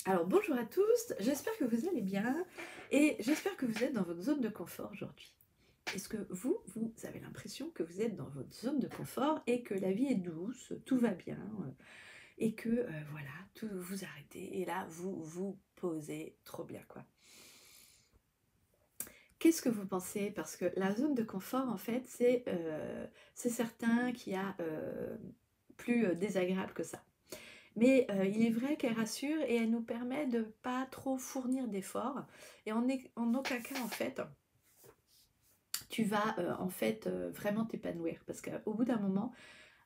Alors bonjour à tous, j'espère que vous allez bien et j'espère que vous êtes dans votre zone de confort aujourd'hui. Est-ce que vous avez l'impression que vous êtes dans votre zone de confort et que la vie est douce, tout va bien et que voilà, tout vous arrêtez et là vous vous posez trop bien quoi. Qu'est-ce que vous pensez? Parce que la zone de confort en fait c'est certain qu'il y a plus désagréable que ça. Mais il est vrai qu'elle rassure et elle nous permet de pas trop fournir d'efforts et en aucun cas, en fait, tu vas, vraiment t'épanouir parce qu'au bout d'un moment,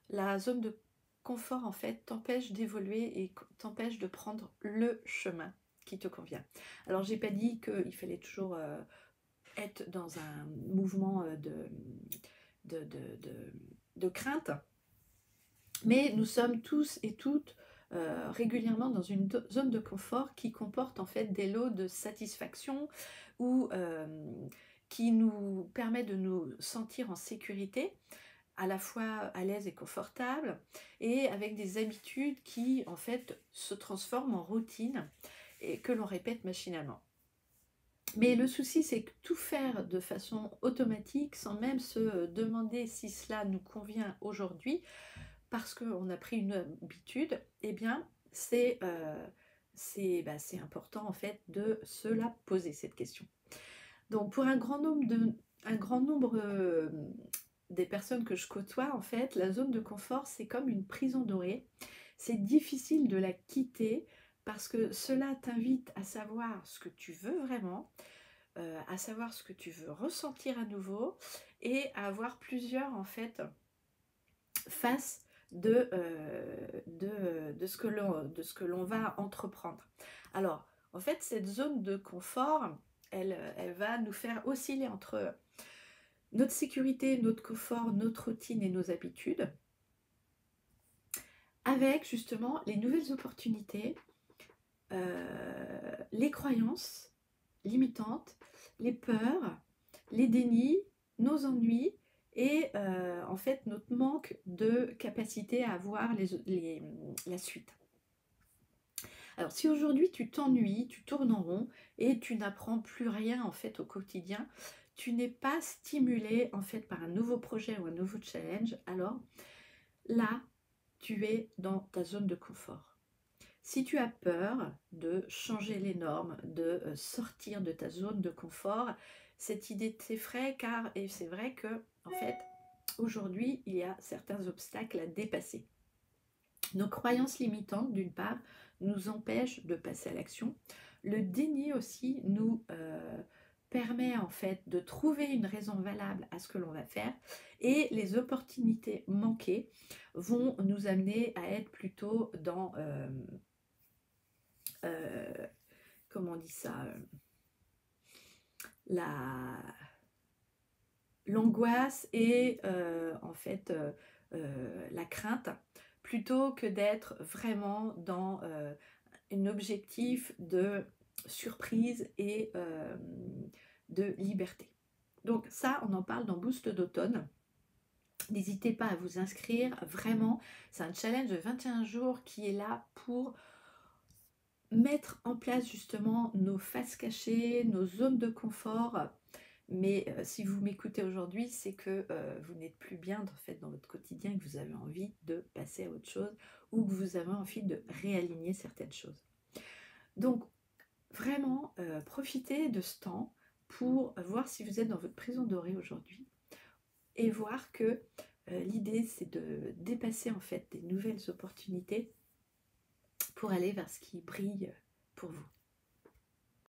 la zone de confort, en fait, t'empêche d'évoluer et t'empêche de prendre le chemin qui te convient. Alors j'ai pas dit qu'il fallait toujours, être dans un mouvement, de de de de crainte. Mais nous sommes tous et toutes régulièrement dans une zone de confort qui comporte en fait des lots de satisfaction ou qui nous permet de nous sentir en sécurité, à la fois à l'aise et confortable, et avec des habitudes qui en fait se transforment en routine et que l'on répète machinalement. Mais le souci, c'est que tout faire de façon automatique, sans même se demander si cela nous convient aujourd'hui, parce qu'on a pris une habitude, eh bien, c'est important en fait de se la poser cette question. Donc pour un grand nombre des personnes que je côtoie, en fait, la zone de confort, c'est comme une prison dorée. C'est difficile de la quitter parce que cela t'invite à savoir ce que tu veux vraiment, à savoir ce que tu veux ressentir à nouveau et à avoir plusieurs en fait face de ce que l'on va entreprendre. Alors, en fait, cette zone de confort, elle va nous faire osciller entre notre sécurité, notre confort, notre routine et nos habitudes, avec justement les nouvelles opportunités, les croyances limitantes, les peurs, les dénis, nos ennuis et en fait notre manque de capacité à voir la suite. Alors si aujourd'hui tu t'ennuies, tu tournes en rond et tu n'apprends plus rien en fait au quotidien, tu n'es pas stimulé en fait par un nouveau projet ou un nouveau challenge, alors là tu es dans ta zone de confort. Si tu as peur de changer les normes, de sortir de ta zone de confort, cette idée t'effraie car et c'est vrai que en fait aujourd'hui il y a certains obstacles à dépasser. Nos croyances limitantes d'une part nous empêchent de passer à l'action. Le déni aussi nous permet en fait de trouver une raison valable à ce que l'on va faire et les opportunités manquées vont nous amener à être plutôt dans euh, comment on dit ça, la l'angoisse et en fait la crainte, plutôt que d'être vraiment dans un objectif de surprise et de liberté. Donc ça, on en parle dans Boost d'automne. N'hésitez pas à vous inscrire, vraiment, c'est un challenge de 21 jours qui est là pour mettre en place justement nos faces cachées, nos zones de confort. Mais si vous m'écoutez aujourd'hui, c'est que vous n'êtes plus bien en fait, dans votre quotidien et que vous avez envie de passer à autre chose ou que vous avez envie de réaligner certaines choses. Donc vraiment, profitez de ce temps pour voir si vous êtes dans votre prison dorée aujourd'hui et voir que l'idée c'est de dépasser en fait des nouvelles opportunités pour aller vers ce qui brille pour vous.